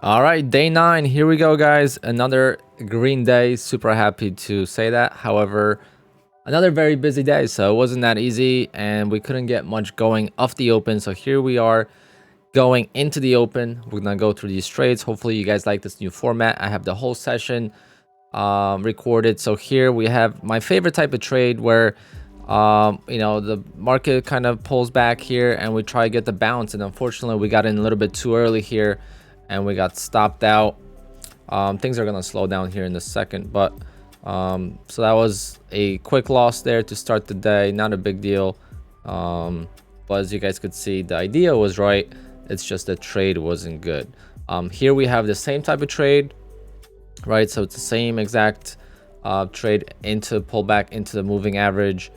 All right, day 9. Here we go, guys. Another green day. Super happy to say that. However, another very busy day, so it wasn't that easy, and we couldn't get much going off the open. So here we are going into the open. We're gonna go through these trades. Hopefully, you guys like this new format. I have the whole session recorded. So here we have my favorite type of trade where the market kind of pulls back here and we try to get the bounce, and unfortunately we got in a little bit too early here and we got stopped out. Things are gonna slow down here in a second, but so that was a quick loss there to start the day. Not a big deal, but as you guys could see, the idea was right. It's just the trade wasn't good. Here we have the same type of trade, right? So it's the same exact trade into pullback into the moving average,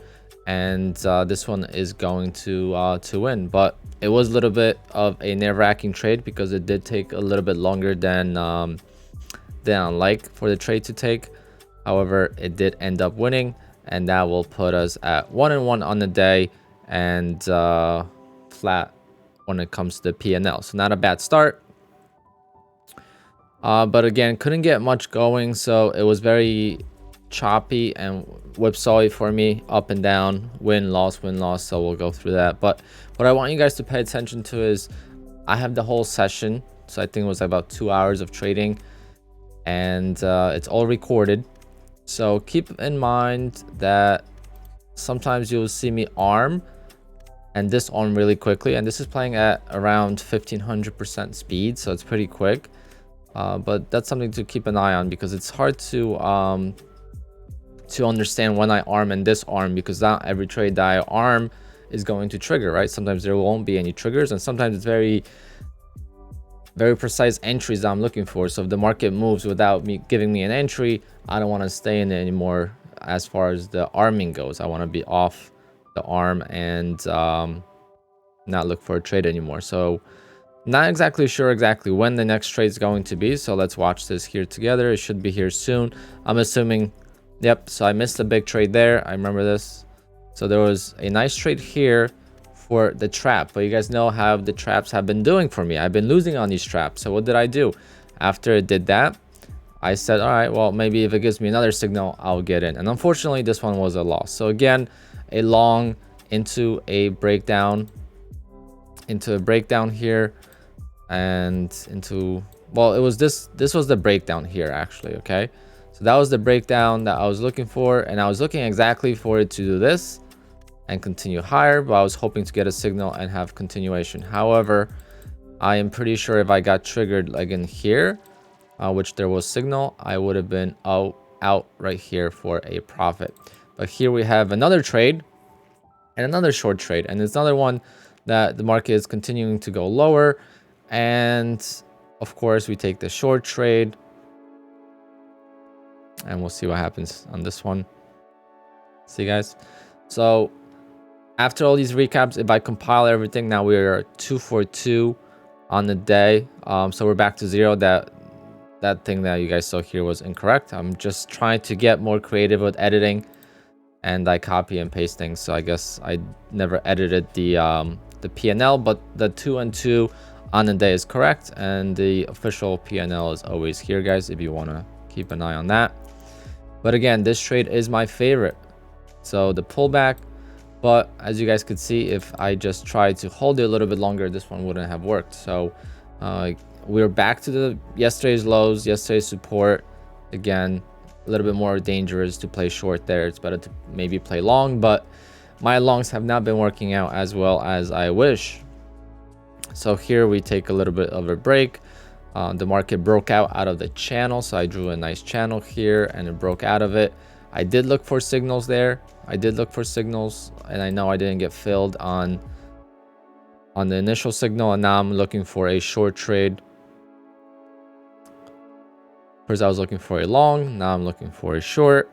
and this one is going to win. But it was a little bit of a nerve-wracking trade because it did take a little bit longer than I like for the trade to take. However, it did end up winning, and that will put us at 1-1 on the day, and flat when it comes to the P&L. So not a bad start. But again, couldn't get much going, so it was very choppy and whipsawy for me, up and down, win loss. So we'll go through that. But what I want you guys to pay attention to is I have the whole session, so I think it was about 2 hours of trading, and it's all recorded. So keep in mind that sometimes you'll see me arm and disarm really quickly, and this is playing at around 1500% speed, so it's pretty quick. But that's something to keep an eye on because it's hard to understand when I arm and disarm, because not every trade that I arm is going to trigger, right? Sometimes there won't be any triggers, and sometimes it's very precise entries that I'm looking for. So if the market moves without me giving me an entry, I don't want to stay in it anymore. As far as the arming goes, I want to be off the arm and not look for a trade anymore. So not exactly sure exactly when the next trade is going to be, so let's watch this here together. It should be here soon, I'm assuming. Yep, so I missed a big trade there. I remember this. So there was a nice trade here for the trap, but you guys know how the traps have been doing for me. I've been losing on these traps. So what did I do? After it did that, I said, all right, well, maybe if it gives me another signal, I'll get in. And unfortunately, this one was a loss. So again, a long into a breakdown here, and into, well, it was this was the breakdown here actually. Okay, so that was the breakdown that I was looking for, and I was looking exactly for it to do this and continue higher, but I was hoping to get a signal and have continuation. However, I am pretty sure if I got triggered like in here, which there was signal, I would have been out right here for a profit. But here we have another trade and another short trade, and it's another one that the market is continuing to go lower, and of course we take the short trade, and we'll see what happens on this one. See, guys, so after all these recaps, if I compile everything, now we are 242 on the day. So we're back to zero. That thing that you guys saw here was incorrect. I'm just trying to get more creative with editing, and I copy and paste things. So I guess I never edited the P&L, but the 2 and 2 on the day is correct, and the official P&L is always here, guys, if you want to keep an eye on that. But again, this trade is my favorite. So the pullback, but as you guys could see, if I just tried to hold it a little bit longer, this one wouldn't have worked. So we're back to the yesterday's lows, yesterday's support. Again, a little bit more dangerous to play short there. It's better to maybe play long, but my longs have not been working out as well as I wish. So here we take a little bit of a break. The market broke out of the channel, so I drew a nice channel here and it broke out of it. I did look for signals there. And I know I didn't get filled on the initial signal, and now I'm looking for a short trade. First I was looking for a long, now I'm looking for a short.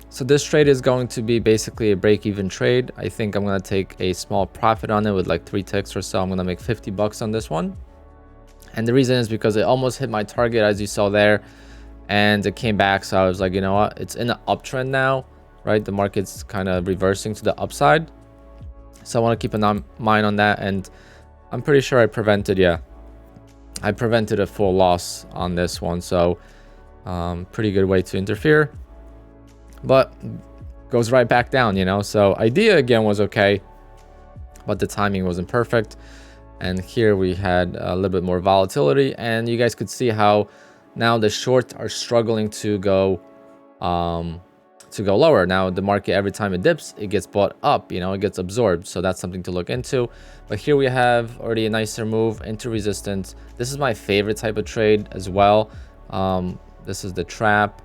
So this trade is going to be basically a break-even trade. I think I'm going to take a small profit on it with like 3 ticks or so. I'm going to make 50 bucks on this one. And the reason is because it almost hit my target, as you saw there. and it came back. So I was like, you know what, it's in an uptrend now, right? The market's kind of reversing to the upside, so I want to keep an mind on that. And I'm pretty sure I prevented a full loss on this one. So pretty good way to interfere, but goes right back down, you know. So idea again was okay, but the timing wasn't perfect. And here we had a little bit more volatility, and you guys could see how now the shorts are struggling to go lower. Now the market, every time it dips, it gets bought up, you know, it gets absorbed. So that's something to look into. But here we have already a nicer move into resistance. This is my favorite type of trade as well. This is the trap.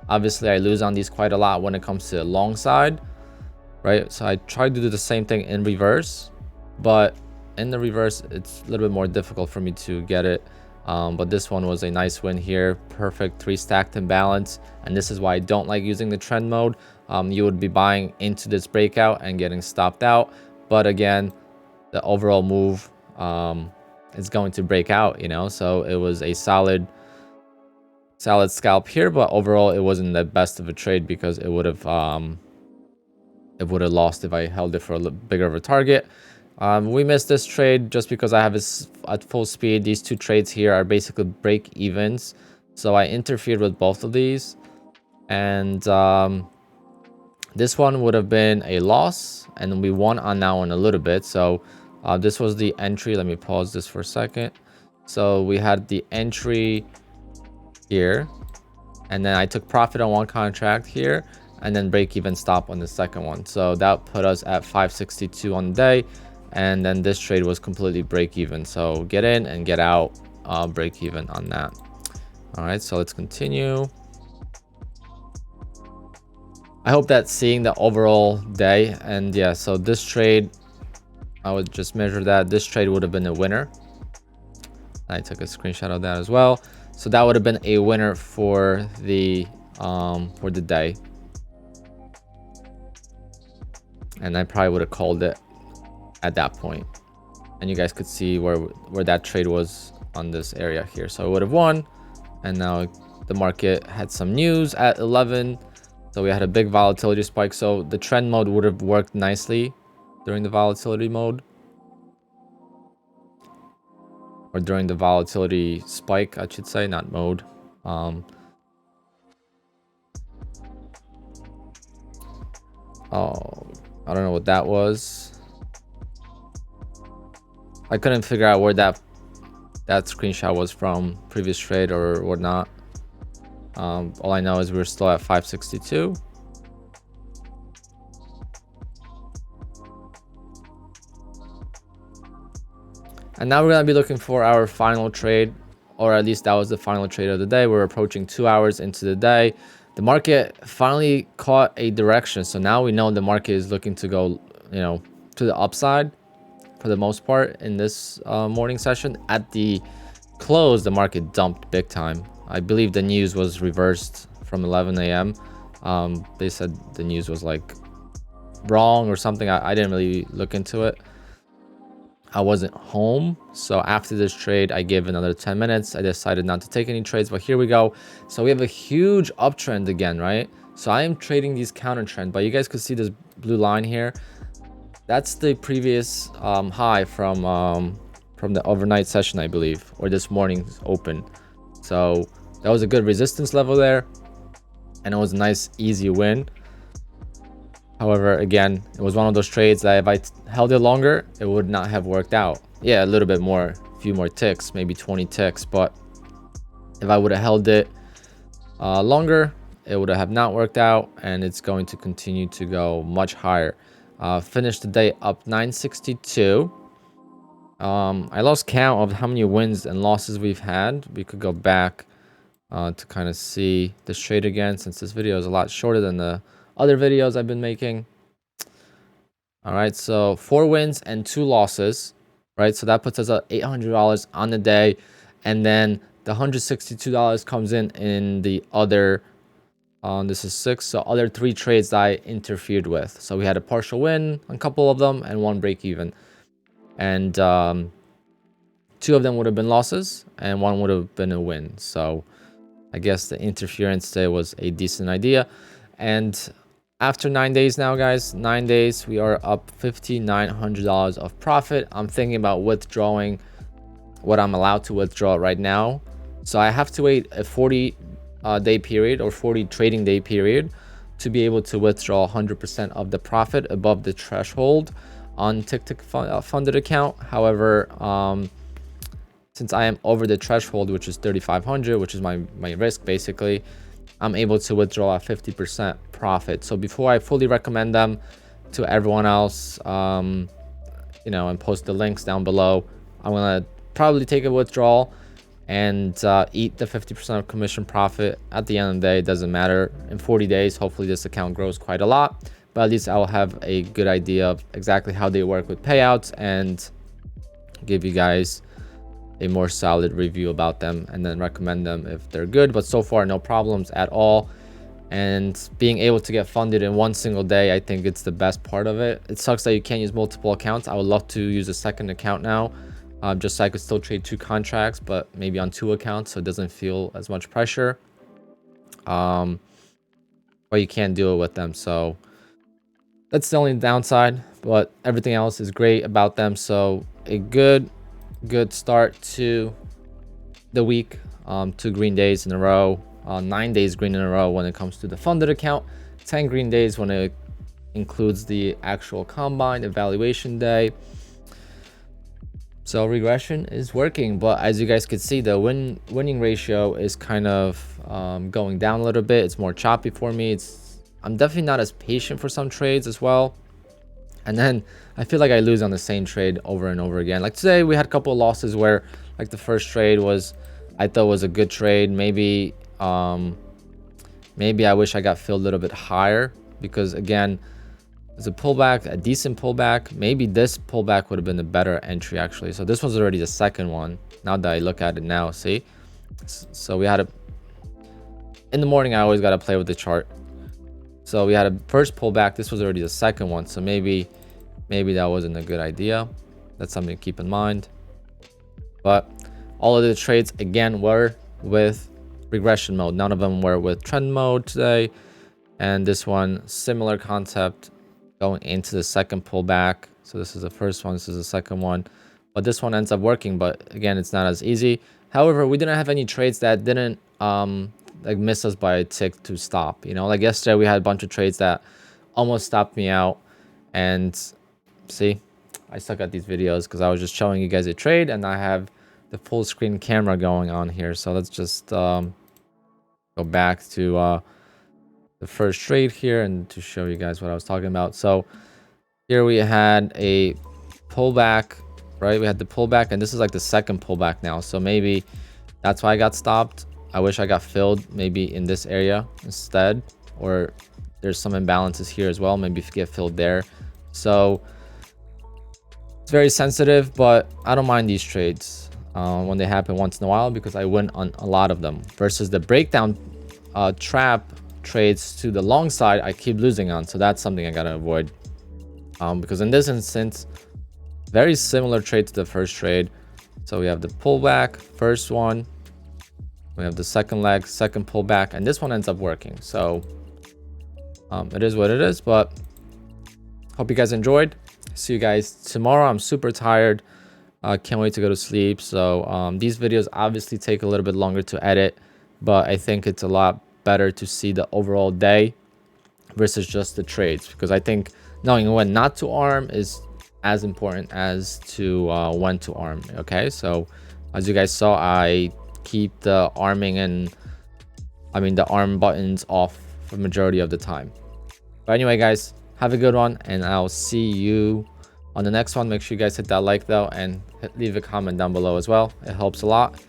Obviously I lose on these quite a lot when it comes to the long side, right? So I tried to do the same thing in reverse, but in the reverse it's a little bit more difficult for me to get it. But this one was a nice win here. Perfect 3 stacked imbalance, and this is why I don't like using the trend mode. You would be buying into this breakout and getting stopped out, but again, the overall move is going to break out, you know. So it was a solid scalp here, but overall it wasn't the best of a trade because it would have lost if I held it for a little bigger of a target. We missed this trade just because I have this at full speed. These two trades here are basically break evens, so I interfered with both of these, and this one would have been a loss, and we won on that one a little bit. So this was the entry. Let me pause this for a second. So we had the entry here, and then I took profit on one contract here, and then break even stop on the second one. So that put us at 562 on the day, and then this trade was completely break even. So get in and get out, break even on that. All right, so let's continue. I hope that's seeing the overall day. And yeah, so this trade, I would just measure that this trade would have been a winner. I took a screenshot of that as well. So that would have been a winner for the day, and I probably would have called it at that point. And you guys could see where that trade was on this area here. So it would have won, and now the market had some news at 11, so we had a big volatility spike. So the trend mode would have worked nicely during the volatility mode, or during the volatility spike, I should say, not mode. Oh, I don't know what that was. I couldn't figure out where that screenshot was from, previous trade or whatnot. All I know is we're still at 562. And now we're going to be looking for our final trade, or at least that was the final trade of the day. We're approaching 2 hours into the day. The market finally caught a direction. So now we know the market is looking to go, you know, to the upside for the most part in this morning session. At the close, the market dumped big time. I believe the news was reversed from 11 a.m. They said the news was like wrong or something. I didn't really look into it. I wasn't home, so after this trade I gave another 10 minutes. I decided not to take any trades, but here we go. So we have a huge uptrend again, right? So I am trading these counter trend, but you guys could see this blue line here. That's the previous high from the overnight session, I believe, or this morning's open. So that was a good resistance level there, and it was a nice easy win. However, again, it was one of those trades that if I held it longer, it would not have worked out. Yeah, a little bit more, a few more ticks, maybe 20 ticks. But if I would have held it longer, it would have not worked out, and it's going to continue to go much higher. Finished the day up 962. I lost count of how many wins and losses we've had. We could go back to kind of see this trade again, since this video is a lot shorter than the other videos I've been making. All right, so 4 wins and 2 losses, right? So that puts us at $800 on the day, and then the $162 comes in the other this is 6, so other 3 trades that I interfered with. So we had a partial win on a couple of them and 1 break even, and 2 of them would have been losses and 1 would have been a win. So I guess the interference today was a decent idea. And after 9 days now, guys, 9 days, we are up $5,900 of profit. I'm thinking about withdrawing what I'm allowed to withdraw right now. So I have to wait a 40 day period or 40 trading day period to be able to withdraw 100% of the profit above the threshold on tick funded account. However, since I am over the threshold, which is 3,500, which is my risk basically, I'm able to withdraw a 50% profit. So before I fully recommend them to everyone else, you know, and post the links down below, I'm gonna probably take a withdrawal and eat the 50% of commission profit. At the end of the day, it doesn't matter. In 40 days, hopefully this account grows quite a lot, but at least I'll have a good idea of exactly how they work with payouts and give you guys a more solid review about them and then recommend them if they're good. But so far, no problems at all. And being able to get funded in one single day, I think it's the best part of it. It sucks that you can't use multiple accounts. I would love to use a second account now, just so I could still trade 2 contracts, but maybe on 2 accounts, so it doesn't feel as much pressure. But you can't do it with them, so that's the only downside. But everything else is great about them. So a good start to the week. 2 green days in a row, 9 days green in a row when it comes to the funded account, 10 green days when it includes the actual combine evaluation day. So regression is working, but as you guys can see, the winning ratio is kind of going down a little bit. It's more choppy for me. I'm definitely not as patient for some trades as well. And then I feel like I lose on the same trade over and over again. Like today, we had a couple of losses where, like, the first trade I thought was a good trade. Maybe I wish I got filled a little bit higher, because again, it's a pullback, a decent pullback. Maybe this pullback would have been a better entry actually. So this was already the second one. Now that I look at it now, see? So we had in the morning, I always got to play with the chart. So we had a first pullback. This was already the second one. So maybe that wasn't a good idea. That's something to keep in mind. But all of the trades again were with regression mode. None of them were with trend mode today. And this one, similar concept, going into the second pullback. So this is the first one, this is the second one. But this one ends up working, but again, it's not as easy. However, we didn't have any trades that didn't like miss us by a tick to stop. You know, like yesterday we had a bunch of trades that almost stopped me out. And see, I suck at these videos because I was just showing you guys a trade and I have the full screen camera going on here. So let's just go back to the first trade here and to show you guys what I was talking about. So here we had a pullback, right? We had the pullback, and this is like the second pullback now. So maybe that's why I got stopped. I wish I got filled maybe in this area instead, or there's some imbalances here as well. Maybe get filled there. So it's very sensitive, but I don't mind these trades when they happen once in a while, because I win on a lot of them, versus the breakdown trap trades to the long side I keep losing on. So that's something I gotta avoid, because in this instance, very similar trade to the first trade. So we have the pullback, first one, we have the second leg, second pullback, and this one ends up working. So it is what it is, but hope you guys enjoyed. See you guys tomorrow. I'm super tired. Can't wait to go to sleep. So these videos obviously take a little bit longer to edit, but I think it's a lot better to see the overall day versus just the trades, because I think knowing when not to arm is as important as to when to arm. Okay, so as you guys saw, I keep the arming and the arm buttons off for the majority of the time. But anyway, guys, have a good one, and I'll see you on the next one. Make sure you guys hit that like though, and leave a comment down below as well. It helps a lot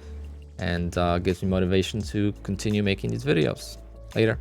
and gives me motivation to continue making these videos. Later.